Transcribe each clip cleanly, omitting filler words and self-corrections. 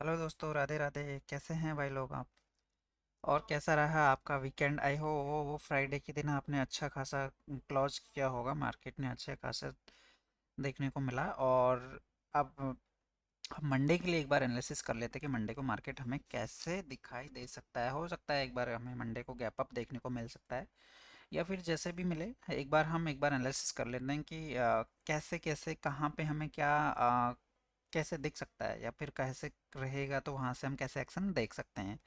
Hello दोस्तों, राधे राधे। कैसे हैं भाई लोग आप? और कैसा रहा आपका वीकेंड? आई हो वो फ्राइडे के दिन आपने अच्छा खासा क्लोज किया होगा, मार्केट ने अच्छे खासा देखने को मिला। और अब हम मंडे के लिए एक बार एनालिसिस कर लेते हैं कि मंडे को मार्केट हमें कैसे दिखाई दे सकता है। हो सकता है एक बार हमें मंडे को गैप अप देखने को मिल सकता है, या फिर जैसे भी मिले एक बार एनालिसिस कर लेते हैं कि कैसे कैसे कहाँ पे हमें क्या कैसे दिख सकता है, या फिर कैसे रहेगा, तो वहाँ से हम कैसे एक्शन देख सकते हैं।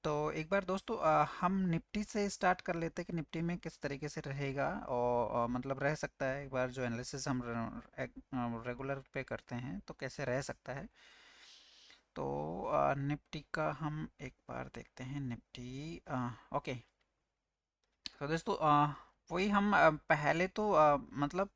तो एक बार दोस्तों हम निफ्टी से स्टार्ट कर लेते हैं कि निफ्टी में किस तरीके से रहेगा, और मतलब रह सकता है। एक बार जो एनालिसिस हम रेगुलर पे करते हैं तो कैसे रह सकता है। तो निफ्टी का हम एक बार देखते हैं। Nifty okay. तो दोस्तों वही हम पहले तो मतलब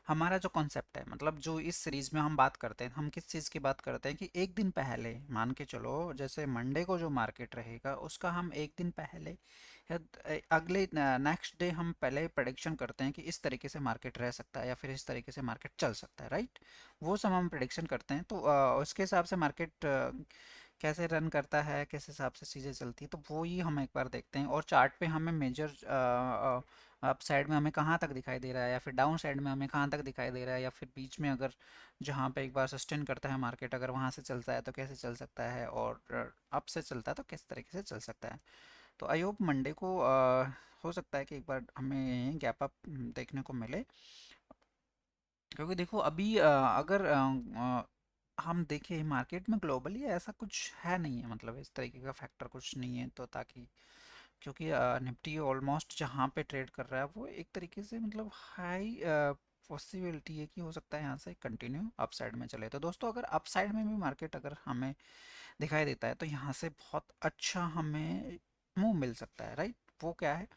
हमारा जो कॉन्सेप्ट है, मतलब जो इस सीरीज में हम बात करते हैं, हम किस चीज़ की बात करते हैं कि एक दिन पहले मान के चलो, जैसे मंडे को जो मार्केट रहेगा उसका हम एक दिन पहले या अगले नेक्स्ट डे हम पहले प्रेडिक्शन करते हैं कि इस तरीके से मार्केट रह सकता है या फिर इस तरीके से मार्केट चल सकता है, राइट। वो सब हम प्रेडिक्शन करते हैं, तो उसके हिसाब से मार्केट कैसे रन करता है, किस हिसाब से चीज़ें चलती है, तो वो ही हम एक बार देखते हैं। और चार्ट पे हमें मेजर अप साइड में हमें कहाँ तक दिखाई दे रहा है, या फिर डाउन साइड में हमें कहाँ तक दिखाई दे रहा है, या फिर बीच में अगर जहाँ पे एक बार सस्टेन करता है मार्केट, अगर वहाँ से चलता है तो कैसे चल सकता है, और अप से चलता है तो किस तरीके से चल सकता है। तो आई होप मंडे को हो सकता है कि एक बार हमें गैप अप देखने को मिले। क्योंकि देखो अभी अगर हम देखें मार्केट में ग्लोबली ऐसा कुछ है नहीं है, मतलब इस तरीके का फैक्टर कुछ नहीं है, तो ताकि क्योंकि निफ्टी ऑलमोस्ट जहाँ पे ट्रेड कर रहा है वो एक तरीके से मतलब हाई पॉसिबिलिटी है कि हो सकता है यहाँ से कंटिन्यू अप साइड में चले। तो दोस्तों अगर अप साइड में भी मार्केट अगर हमें दिखाई देता है तो यहाँ से बहुत अच्छा हमें मूव मिल सकता है, राइट। वो क्या है,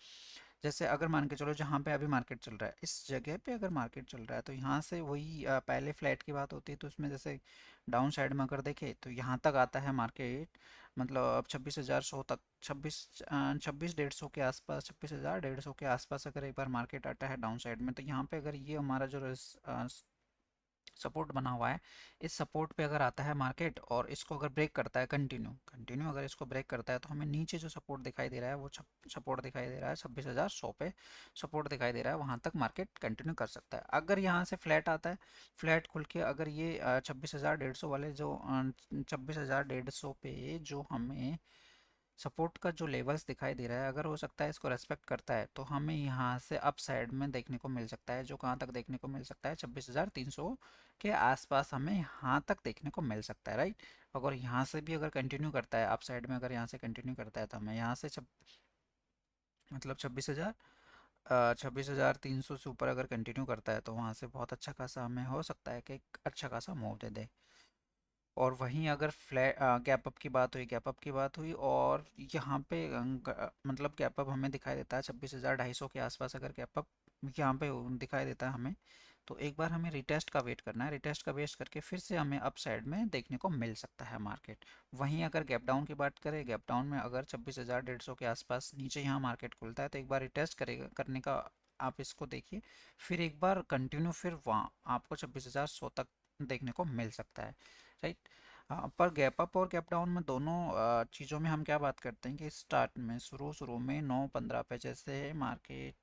जैसे अगर मान के चलो जहाँ पे अभी मार्केट चल रहा है, इस जगह पे अगर मार्केट चल रहा है तो यहाँ से वही पहले फ्लैट की बात होती है, तो उसमें जैसे डाउन साइड में अगर देखे तो यहाँ तक आता है मार्केट, मतलब अब 26,100 तक, 26,150 के आसपास, 26,150 के आसपास अगर एक बार मार्केट आता है डाउन साइड में, तो यहाँ पे अगर ये हमारा जो सपोर्ट बना हुआ है, इस सपोर्ट पे अगर आता है मार्केट और इसको अगर ब्रेक करता है, कंटिन्यू कंटिन्यू अगर इसको ब्रेक करता है, तो हमें नीचे जो सपोर्ट दिखाई दे रहा है वो सपोर्ट दिखाई दे रहा है 26,100 पे सपोर्ट दिखाई दे रहा है, वहां तक मार्केट कंटिन्यू कर सकता है। अगर यहाँ से फ्लैट आता है, फ्लैट खुल के अगर ये 26,150 वाले जो 26,150 पे जो हमें सपोर्ट का जो लेवल्स दिखाई दे रहा है, अगर हो सकता है इसको रेस्पेक्ट करता है, तो हमें यहाँ से अप साइड में देखने को मिल सकता है। जो कहाँ तक देखने को मिल सकता है, 26,300 के आसपास हमें यहाँ तक देखने को मिल सकता है, राइट। अगर यहाँ से भी अगर कंटिन्यू करता है अप साइड में, अगर यहाँ से कंटिन्यू करता है तो हमें यहाँ से मतलब 26,300 से ऊपर अगर कंटिन्यू करता है तो वहाँ से बहुत अच्छा खासा हमें हो सकता है कि एक अच्छा खासा मूव दे दे। और वहीं अगर फ्लैट गैप अप की बात हुई, गैप अप की बात हुई, और यहाँ पे मतलब गैप अप हमें दिखाई देता है 26,250 के आसपास, अगर गैप अप यहाँ पे दिखाई देता है हमें, तो एक बार हमें रिटेस्ट का वेट करना है। रिटेस्ट का वेट करके फिर से हमें अप साइड में देखने को मिल सकता है मार्केट। वहीं अगर गैप डाउन की बात करें, गैप डाउन में अगर 26,150 के आसपास नीचे यहाँ मार्केट खुलता है, तो एक बार रिटेस्ट करेगा करने का आप इसको देखिए, फिर एक बार कंटिन्यू फिर वहाँ आपको 26,100 तक देखने को मिल सकता है, राइट। पर गैप अप और गैप डाउन में दोनों चीज़ों में हम क्या बात करते हैं कि स्टार्ट में शुरू शुरू में 9-15 पे जैसे मार्केट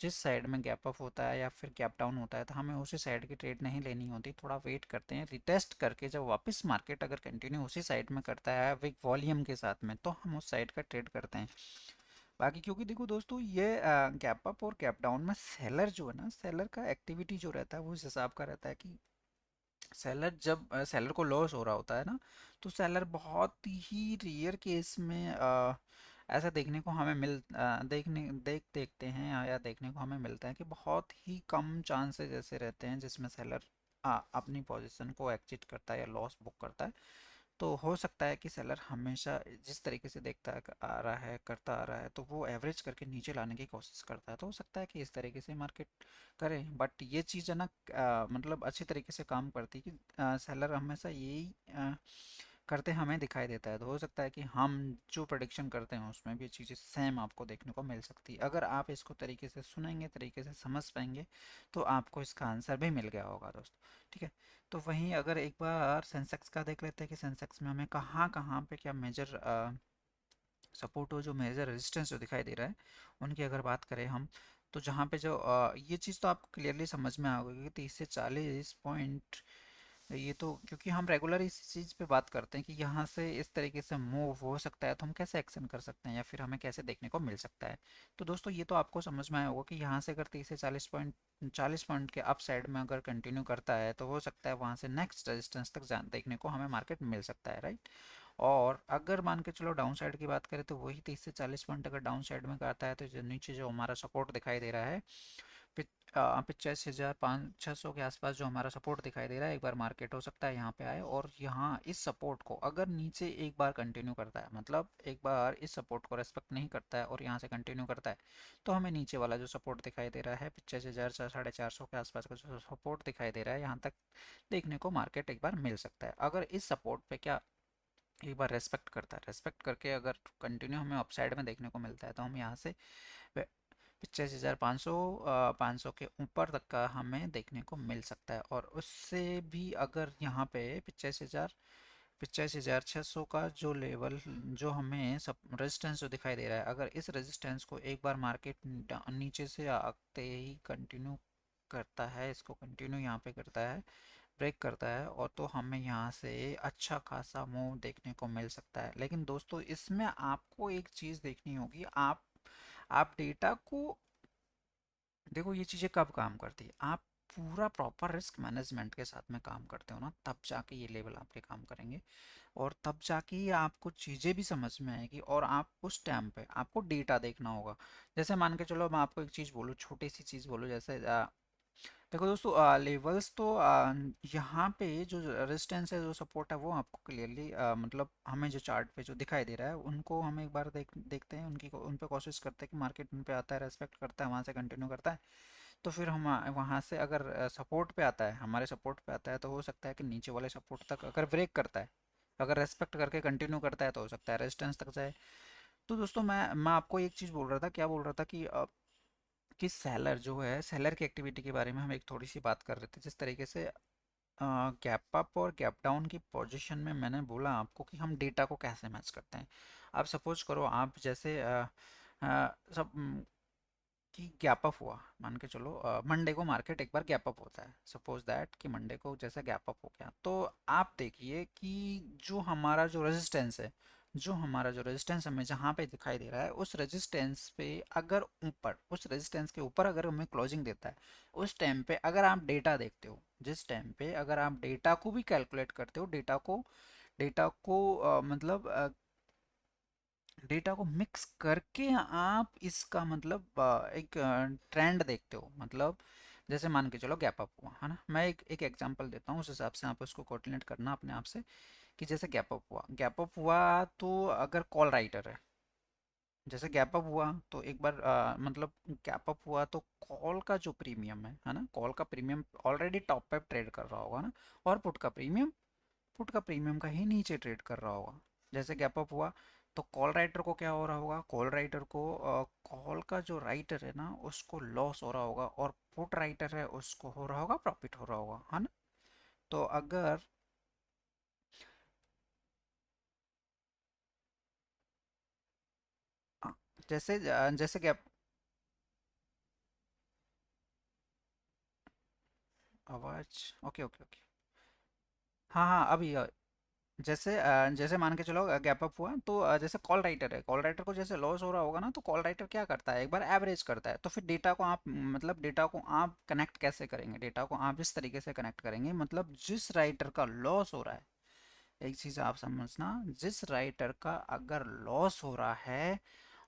जिस साइड में गैप अप होता है या फिर गैप डाउन होता है, तो हमें उसी साइड की ट्रेड नहीं लेनी होती, थोड़ा वेट करते हैं। रिटेस्ट करके जब वापस मार्केट अगर कंटिन्यू उसी साइड में करता है विक वॉल्यूम के साथ में, तो हम उस साइड का ट्रेड करते हैं। बाकी क्योंकि देखो दोस्तों ये गैप अप और गैप डाउन में सेलर जो है ना, सेलर का एक्टिविटी जो रहता है वो इस हिसाब का रहता है कि सेलर जब सेलर को लॉस हो रहा होता है ना, तो सेलर बहुत ही रेयर केस में ऐसा देखने को हमें देखते हैं, या देखने को हमें मिलता है कि बहुत ही कम चांसेस ऐसे रहते हैं जिसमें सेलर अपनी पोजीशन को एग्जिट करता है या लॉस बुक करता है। तो हो सकता है कि सेलर हमेशा जिस तरीके से देखता आ रहा है, करता आ रहा है, तो वो एवरेज करके नीचे लाने की कोशिश करता है, तो हो सकता है कि इस तरीके से मार्केट करे। बट ये चीज़ है ना मतलब अच्छी तरीके से काम करती है कि सेलर हमेशा यही करते हमें दिखाई देता है, तो हो सकता है कि हम जो प्रेडिक्शन करते हैं उसमें भी चीज़ें सेम आपको देखने को मिल सकती है। अगर आप इसको तरीके से सुनेंगे, तरीके से समझ पाएंगे, तो आपको इसका आंसर भी मिल गया होगा दोस्तों। ठीक है, तो वहीं अगर एक बार सेंसेक्स का देख लेते हैं कि सेंसेक्स में हमें कहाँ कहाँ पे क्या मेजर सपोर्ट हो, जो मेजर रेजिस्टेंस जो दिखाई दे रहा है, उनकी अगर बात करें हम, तो जहाँ पे जो ये चीज़ तो आपको क्लियरली समझ में आ गई कि 30 से 40 पॉइंट, ये तो क्योंकि हम रेगुलर इस चीज़ पे बात करते हैं कि यहाँ से इस तरीके से मूव हो सकता है, तो हम कैसे एक्शन कर सकते हैं या फिर हमें कैसे देखने को मिल सकता है। तो दोस्तों ये तो आपको समझ में आया होगा कि यहाँ से अगर 30 से 40 पॉइंट, 40 पॉइंट के अप साइड में अगर कंटिन्यू करता है, तो हो सकता है वहाँ से नेक्स्ट रेजिस्टेंस तक जान देखने को हमें मार्केट मिल सकता है, राइट। और अगर मान के चलो डाउन साइड की बात करें, तो वही 30 से 40 पॉइंट अगर डाउन साइड में करता है, तो जो नीचे जो हमारा सपोर्ट दिखाई दे रहा है 85,500 के आसपास, जो हमारा सपोर्ट दिखाई दे रहा है, एक बार मार्केट हो सकता है यहाँ पे आए और यहाँ इस सपोर्ट को अगर नीचे एक बार कंटिन्यू करता है, मतलब एक बार इस सपोर्ट को रेस्पेक्ट नहीं करता है और यहाँ से कंटिन्यू करता है, तो हमें नीचे वाला जो सपोर्ट दिखाई दे रहा है 85,000 450 के आसपास का जो सपोर्ट दिखाई दे रहा है, यहाँ तक देखने को मार्केट एक बार मिल सकता है। अगर इस सपोर्ट पे क्या एक बार रेस्पेक्ट करता है, रेस्पेक्ट करके अगर कंटिन्यू हमें अपसाइड में देखने को मिलता है, तो हम यहाँ से 85,500, 500 के ऊपर तक का हमें देखने को मिल सकता है। और उससे भी अगर यहाँ पे 85,600 का जो लेवल, जो हमें सब रेजिस्टेंस जो दिखाई दे रहा है, अगर इस रेजिस्टेंस को एक बार मार्केट नीचे से आते ही कंटिन्यू करता है, इसको कंटिन्यू यहाँ पे करता है, ब्रेक करता है, और तो हमें यहाँ से अच्छा खासा मूव देखने को मिल सकता है। लेकिन दोस्तों इसमें आपको एक चीज़ देखनी होगी, आप डेटा को देखो, ये चीज़ें कब काम करती है, आप पूरा प्रॉपर रिस्क मैनेजमेंट के साथ में काम करते हो ना, तब जाके ये लेवल आपके काम करेंगे, और तब जाके ये आपको चीज़ें भी समझ में आएगी, और आप उस टाइम पे आपको डेटा देखना होगा। जैसे मान के चलो मैं आपको एक चीज़ बोलूँ, छोटी सी चीज़ बोलूँ, जैसे देखो दोस्तों, लेवल्स तो यहाँ पे जो रेजिस्टेंस है, जो सपोर्ट है, वो आपको क्लियरली मतलब हमें जो चार्ट पे जो दिखाई दे रहा है, उनको हम एक बार देखते हैं, उन पे कोशिश करते हैं कि मार्केट उन पे आता है, रेस्पेक्ट करता है, वहाँ से कंटिन्यू करता है, तो फिर हम वहाँ से अगर सपोर्ट पे आता है, हमारे सपोर्ट पे आता है, तो हो सकता है कि नीचे वाले सपोर्ट तक अगर ब्रेक करता है, अगर रेस्पेक्ट करके कंटिन्यू करता है, तो हो सकता है रेजिस्टेंस तक जाए। तो दोस्तों मैं आपको एक चीज़ बोल रहा था, क्या बोल रहा था कि सेलर जो है, सेलर की एक्टिविटी के बारे में हम एक थोड़ी सी बात कर रहे थे, जिस तरीके से गैप अप और गैप डाउन की पोजीशन में मैंने बोला आपको कि हम डेटा को कैसे मैच करते हैं। आप सपोज करो, आप जैसे सब कि गैप अप हुआ, मान के चलो मंडे को मार्केट एक बार गैप अप होता है, सपोज दैट कि मंडे को जैसे गैप अप हो गया, तो आप देखिए कि जो हमारा जो रेजिस्टेंस है, जो हमारा जो रेजिस्टेंस हमें जहाँ पे दिखाई दे रहा है, उस रेजिस्टेंस पे अगर ऊपर, उस रेजिस्टेंस के ऊपर अगर हमें क्लोजिंग देता है, उस टाइम पे अगर आप डेटा देखते हो, जिस टाइम पे अगर आप डेटा को भी कैलकुलेट करते हो, डेटा को मतलब डेटा को मिक्स करके आप इसका मतलब एक ट्रेंड देखते हो, मतलब जैसे मान के चलो गैप अप हुआ है ना, मैं एक एग्जांपल देता हूँ, उस हिसाब से आप उसको कोऑर्डिनेट करना अपने आप से, कि जैसे गैप अप हुआ तो अगर कॉल राइटर है, जैसे गैप अप हुआ तो एक बार मतलब गैप अप हुआ तो कॉल का जो प्रीमियम है ना, कॉल का प्रीमियम ऑलरेडी टॉप पे ट्रेड कर रहा होगा ना, और पुट का प्रीमियम का ही नीचे ट्रेड कर रहा होगा। जैसे गैप अप हुआ तो कॉल राइटर को क्या हो रहा होगा, कॉल राइटर को कॉल का जो राइटर है ना, उसको लॉस हो रहा होगा, और पुट राइटर है उसको हो रहा होगा, प्रॉफिट हो रहा होगा, है ना। तो अगर अ, जैसे गैप, आवाज, ओके ओके ओके, हाँ हाँ अभी जैसे मान के चलो गैप अप हुआ तो जैसे कॉल राइटर है, कॉल राइटर को जैसे लॉस हो रहा होगा ना, तो कॉल राइटर क्या करता है, एक बार एवरेज करता है, तो फिर डेटा को आप मतलब डेटा को आप कनेक्ट कैसे करेंगे, डेटा को आप इस तरीके से कनेक्ट करेंगे, मतलब जिस राइटर का लॉस हो रहा है, एक चीज़ आप समझना, जिस राइटर का अगर लॉस हो रहा है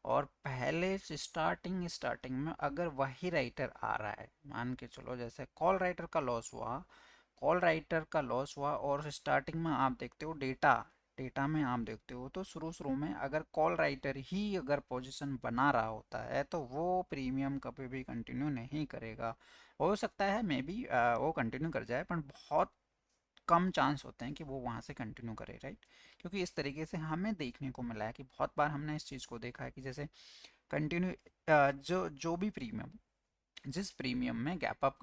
और पहले से स्टार्टिंग स्टार्टिंग में अगर वही राइटर आ रहा है, मान के चलो जैसे कॉल राइटर का लॉस हुआ और स्टार्टिंग में आप देखते हो डेटा, डेटा में आप देखते हो तो शुरू शुरू में अगर कॉल राइटर ही अगर पोजीशन बना रहा होता है, तो वो प्रीमियम कभी भी कंटिन्यू नहीं करेगा। हो सकता है मे बी वो कंटिन्यू कर जाए, पर बहुत कम चांस होते हैं कि वो वहाँ से कंटिन्यू करे, राइट। क्योंकि इस तरीके से हमें देखने को मिला है कि बहुत बार हमने इस चीज़ को देखा है कि जैसे कंटिन्यू जो जो भी प्रीमियम, जिस प्रीमियम में गैप अप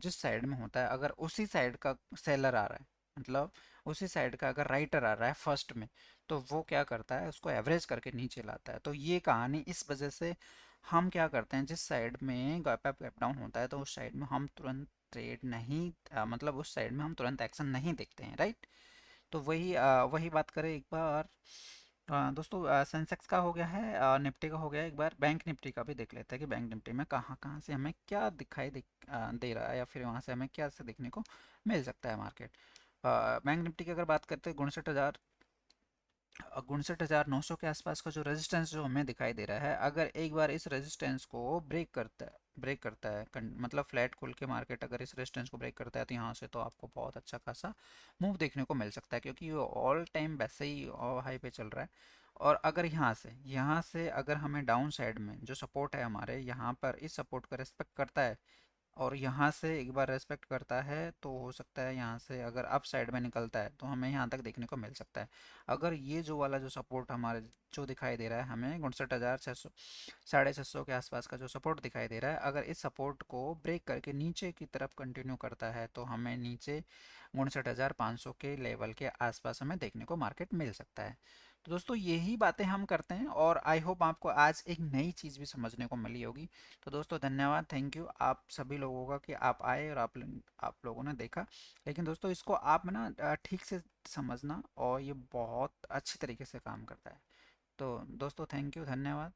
जिस साइड में होता है, अगर उसी साइड का सेलर आ रहा है, मतलब उसी साइड का अगर राइटर आ रहा है फर्स्ट में, तो वो क्या करता है, उसको एवरेज करके नीचे लाता है। तो ये कहानी इस वजह से हम क्या करते हैं, जिस साइड में गैप अप गैप डाउन होता है तो उस साइड में हम तुरंत ट्रेड नहीं मतलब उस साइड में हम तुरंत एक्शन नहीं देखते हैं, राइट। तो वही बात करें एक बार। दोस्तों सेंसेक्स का हो गया है, निफ्टी का हो गया है, एक बार बैंक निफ्टी का भी देख लेते हैं कि बैंक निफ्टी में कहाँ कहाँ से हमें क्या दे रहा है, या फिर वहाँ से हमें क्या से देखने को मिल सकता है मार्केट। बैंक निफ्टी की अगर बात करते हैं 59,900 के आसपास का जो रेजिस्टेंस जो हमें दिखाई दे रहा है, अगर एक बार इस रेजिस्टेंस को ब्रेक करता है मतलब फ्लैट खुल के मार्केट अगर इस रेजिस्टेंस को ब्रेक करता है, तो यहाँ से तो आपको बहुत अच्छा खासा मूव देखने को मिल सकता है, क्योंकि ये ऑल टाइम वैसे ही हाई पे चल रहा है। और अगर यहाँ से अगर हमें डाउन साइड में जो सपोर्ट है हमारे यहाँ पर, इस सपोर्ट का रिस्पेक्ट करता है और यहाँ से एक बार रेस्पेक्ट करता है, तो हो सकता है यहाँ से अगर अप साइड में निकलता है तो हमें यहाँ तक देखने को मिल सकता है। अगर ये जो वाला जो सपोर्ट हमारे जो दिखाई दे रहा है हमें 59,600 650 के आसपास का जो सपोर्ट दिखाई दे रहा है, अगर इस सपोर्ट को ब्रेक करके नीचे की तरफ कंटिन्यू करता है, तो हमें नीचे 59,500 के लेवल के आसपास हमें देखने को मार्केट मिल सकता है। तो दोस्तों यही बातें हम करते हैं, और आई होप आपको आज एक नई चीज़ भी समझने को मिली होगी। तो दोस्तों धन्यवाद, थैंक यू आप सभी लोगों का कि आप आए और आप लोगों ने देखा। लेकिन दोस्तों इसको आप ना ठीक से समझना, और ये बहुत अच्छी तरीके से काम करता है। तो दोस्तों थैंक यू, धन्यवाद।